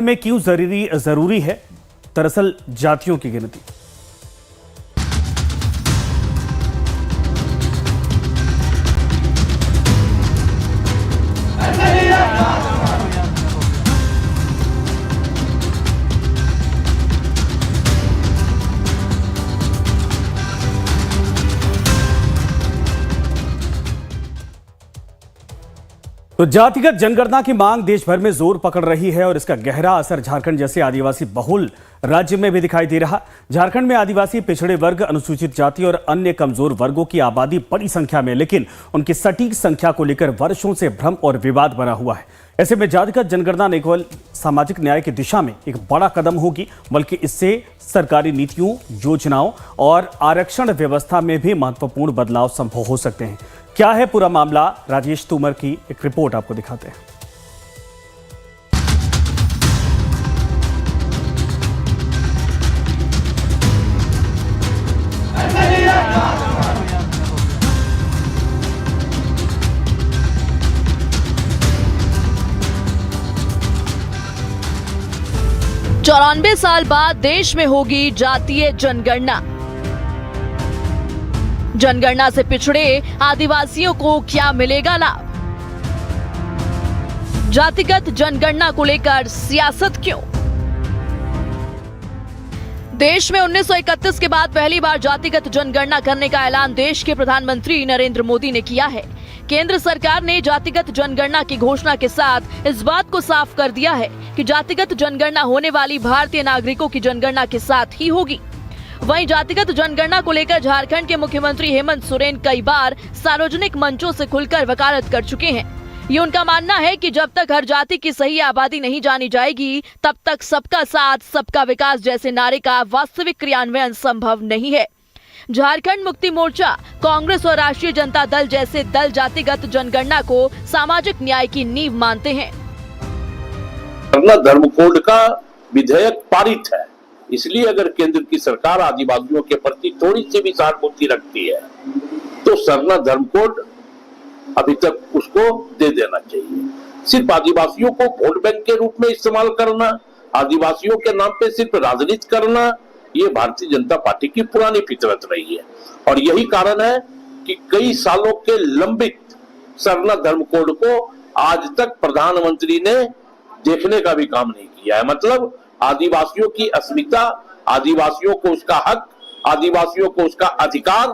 में क्यों जरूरी है दरअसल जातियों की गिनती। तो जातिगत जनगणना की मांग देश भर में जोर पकड़ रही है और इसका गहरा असर झारखंड जैसे आदिवासी बहुल राज्य में भी दिखाई दे रहा। झारखंड में आदिवासी, पिछड़े वर्ग, अनुसूचित जाति और अन्य कमजोर वर्गों की आबादी बड़ी संख्या में, लेकिन उनकी सटीक संख्या को लेकर वर्षों से भ्रम और विवाद बना हुआ है। ऐसे में जातिगत जनगणना न केवल सामाजिक न्याय की दिशा में एक बड़ा कदम होगी, बल्कि इससे सरकारी नीतियों, योजनाओं और आरक्षण व्यवस्था में भी महत्वपूर्ण बदलाव संभव हो सकते हैं। क्या है पूरा मामला, राजेश तोमर की एक रिपोर्ट आपको दिखाते हैं। चौरानवे साल बाद देश में होगी जातीय जनगणना। जनगणना से पिछड़े आदिवासियों को क्या मिलेगा लाभ? जातिगत जनगणना को लेकर सियासत क्यों? देश में 1931 के बाद पहली बार जातिगत जनगणना करने का ऐलान देश के प्रधानमंत्री नरेंद्र मोदी ने किया है। केंद्र सरकार ने जातिगत जनगणना की घोषणा के साथ इस बात को साफ कर दिया है कि जातिगत जनगणना होने वाली भारतीय नागरिकों की जनगणना के साथ ही होगी। वहीं जातिगत जनगणना को लेकर झारखंड के मुख्यमंत्री हेमंत सोरेन कई बार सार्वजनिक मंचों से खुलकर वकालत कर चुके हैं। ये उनका मानना है कि जब तक हर जाति की सही आबादी नहीं जानी जाएगी, तब तक सबका साथ, सबका विकास जैसे नारे का वास्तविक क्रियान्वयन संभव नहीं है। झारखंड मुक्ति मोर्चा, कांग्रेस और राष्ट्रीय जनता दल जैसे दल जातिगत जनगणना को सामाजिक न्याय की नींव मानते हैं। धर्म कोड का विधेयक पारित है, इसलिए अगर केंद्र की सरकार आदिवासियों के प्रति थोड़ी सी भी सहानुभूति रखती है तो सरना धर्म कोड अभी तक उसको दे देना चाहिए। सिर्फ आदिवासियों को वोट बैंक के रूप में इस्तेमाल करना, आदिवासियों के नाम पे सिर्फ राजनीति करना, ये भारतीय जनता पार्टी की पुरानी फितरत रही है। और यही कारण है कि कई सालों के लंबित सरना धर्म कोड को आज तक प्रधानमंत्री ने देखने का भी काम नहीं किया है। मतलब आदिवासियों की अस्मिता, आदिवासियों को उसका हक, आदिवासियों को उसका अधिकार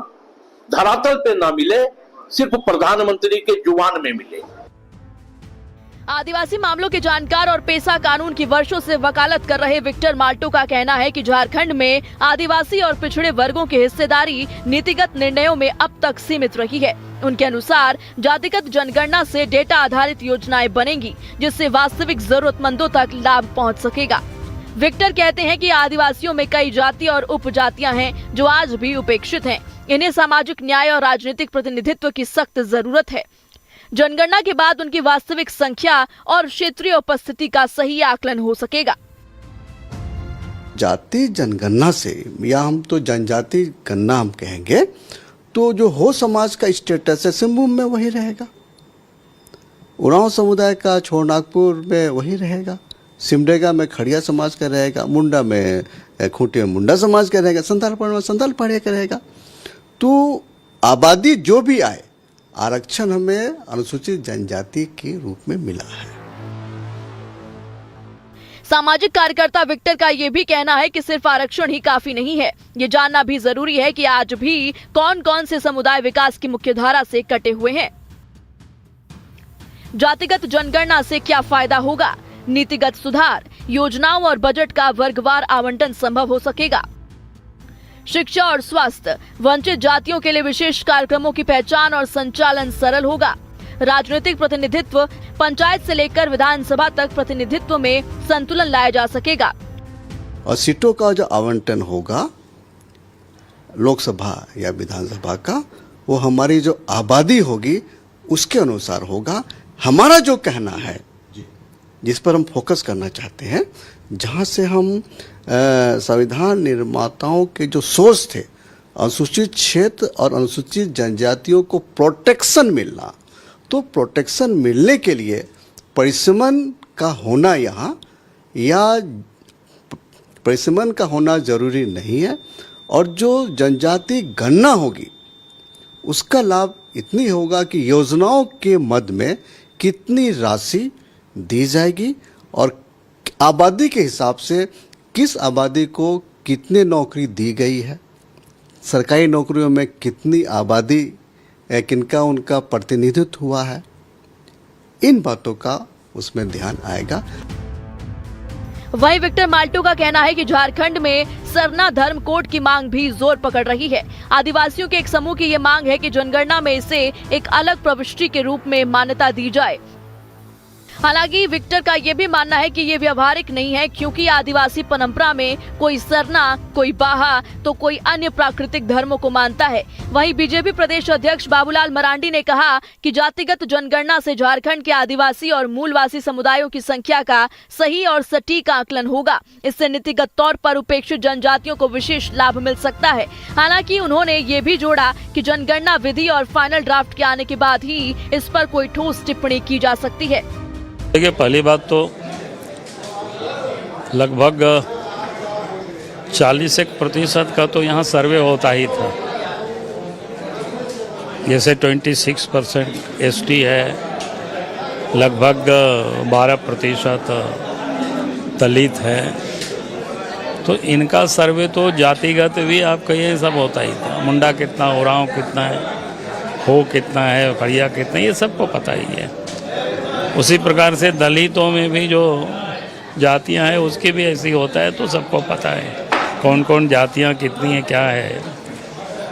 धरातल पे ना मिले, सिर्फ प्रधानमंत्री के जुबान में मिले। आदिवासी मामलों के जानकार और पेशा कानून की वर्षों से वकालत कर रहे विक्टर माल्टो का कहना है कि झारखंड में आदिवासी और पिछड़े वर्गों की हिस्सेदारी नीतिगत निर्णयों में अब तक सीमित रही है। उनके अनुसार जातिगत जनगणना से डेटा आधारित योजनाएं बनेंगी, जिससे वास्तविक जरूरतमंदों तक लाभ पहुंच सकेगा। विक्टर कहते हैं कि आदिवासियों में कई जाति और उपजातियां हैं जो आज भी उपेक्षित हैं। इन्हें सामाजिक न्याय और राजनीतिक प्रतिनिधित्व की सख्त जरूरत है। जनगणना के बाद उनकी वास्तविक संख्या और क्षेत्रीय उपस्थिति का सही आकलन हो सकेगा। जाति जनगणना से, या हम तो जनजाति गणना हम कहेंगे, तो जो हो समाज का स्टेटस है सिंहभूम में वही रहेगा, उरांव समुदाय का छोरनागपुर में वही रहेगा, सिमडेगा में खड़िया समाज का रहेगा, मुंडा में खूंटी में मुंडा समाज का रहेगा, संथालपाड़ा में संथाल पाड़िया का रहेगा। तो आबादी जो भी आए, आरक्षण हमें अनुसूचित जनजाति के रूप में मिला है। सामाजिक कार्यकर्ता विक्टर का ये भी कहना है कि सिर्फ आरक्षण ही काफी नहीं है। ये जानना भी जरूरी है कि आज भी कौन कौन से समुदाय विकास की मुख्य धारा से कटे हुए हैं। जातिगत जनगणना से क्या फायदा होगा? नीतिगत सुधार, योजनाओं और बजट का वर्गवार आवंटन संभव हो सकेगा। शिक्षा और स्वास्थ्य, वंचित जातियों के लिए विशेष कार्यक्रमों की पहचान और संचालन सरल होगा। राजनीतिक प्रतिनिधित्व, पंचायत से लेकर विधानसभा तक प्रतिनिधित्व में संतुलन लाया जा सकेगा। और सीटों का जो आवंटन होगा लोकसभा या विधानसभा का, वो हमारी जो आबादी होगी उसके अनुसार होगा। हमारा जो कहना है, जिस पर हम फोकस करना चाहते हैं, जहाँ से हम संविधान निर्माताओं के जो सोच थे, अनुसूचित क्षेत्र और अनुसूचित जनजातियों को प्रोटेक्शन मिलना, तो प्रोटेक्शन मिलने के लिए परिसमन का होना यहाँ या परिसीमन का होना जरूरी नहीं है। और जो जनजाति गणना होगी उसका लाभ इतनी होगा कि योजनाओं के मद में कितनी राशि दी जाएगी और आबादी के हिसाब से किस आबादी को कितनी नौकरी दी गई है, सरकारी नौकरियों में कितनी आबादी किनका उनका प्रतिनिधित्व हुआ है, इन बातों का उसमें ध्यान आएगा। वहीं विक्टर माल्टो का कहना है कि झारखंड में सरना धर्म कोड की मांग भी जोर पकड़ रही है। आदिवासियों के एक समूह की ये मांग है कि जनगणना में इसे एक अलग प्रविष्टि के रूप में मान्यता दी जाए। हालांकि विक्टर का ये भी मानना है कि ये व्यवहारिक नहीं है, क्योंकि आदिवासी परंपरा में कोई सरना, कोई बाहा तो कोई अन्य प्राकृतिक धर्मों को मानता है। वहीं बीजेपी प्रदेश अध्यक्ष बाबूलाल मरांडी ने कहा कि जातिगत जनगणना से झारखंड के आदिवासी और मूलवासी समुदायों की संख्या का सही और सटीक आकलन होगा। इससे नीतिगत तौर पर उपेक्षित जनजातियों को विशेष लाभ मिल सकता है। हालांकि उन्होंने ये भी जोड़ा कि जनगणना विधि और फाइनल ड्राफ्ट के आने के बाद ही इस पर कोई ठोस टिप्पणी की जा सकती है। देखिए, पहली बात तो लगभग 40% का तो यहाँ सर्वे होता ही था। जैसे 26% एसटी है, लगभग 12% दलित है, तो इनका सर्वे तो जातिगत भी आप कहिए सब होता ही था। मुंडा कितना, उरांव कितना है, हो कितना है, खड़िया कितना, ये सबको पता ही है। उसी प्रकार से दलितों में भी जो जातियां हैं उसकी भी ऐसी होता है, तो सबको पता है कौन कौन जातियां कितनी है, क्या है।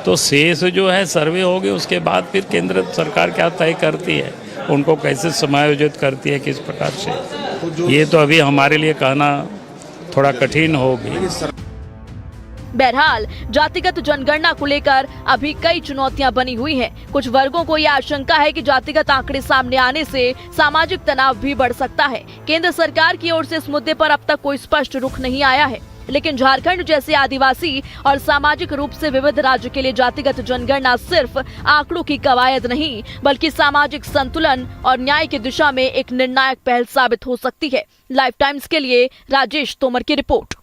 तो शेष जो है सर्वे होगी, उसके बाद फिर केंद्र सरकार क्या तय करती है, उनको कैसे समायोजित करती है, किस प्रकार से, ये तो अभी हमारे लिए कहना थोड़ा कठिन होगी। बहरहाल जातिगत जनगणना को लेकर अभी कई चुनौतियां बनी हुई हैं। कुछ वर्गों को यह आशंका है कि जातिगत आंकड़े सामने आने से सामाजिक तनाव भी बढ़ सकता है। केंद्र सरकार की ओर से इस मुद्दे पर अब तक कोई स्पष्ट रुख नहीं आया है, लेकिन झारखंड जैसे आदिवासी और सामाजिक रूप से विविध राज्य के लिए जातिगत जनगणना सिर्फ आंकड़ों की कवायद नहीं, बल्कि सामाजिक संतुलन और न्याय की दिशा में एक निर्णायक पहल साबित हो सकती है। लाइफ टाइम्स के लिए राजेश तोमर की रिपोर्ट।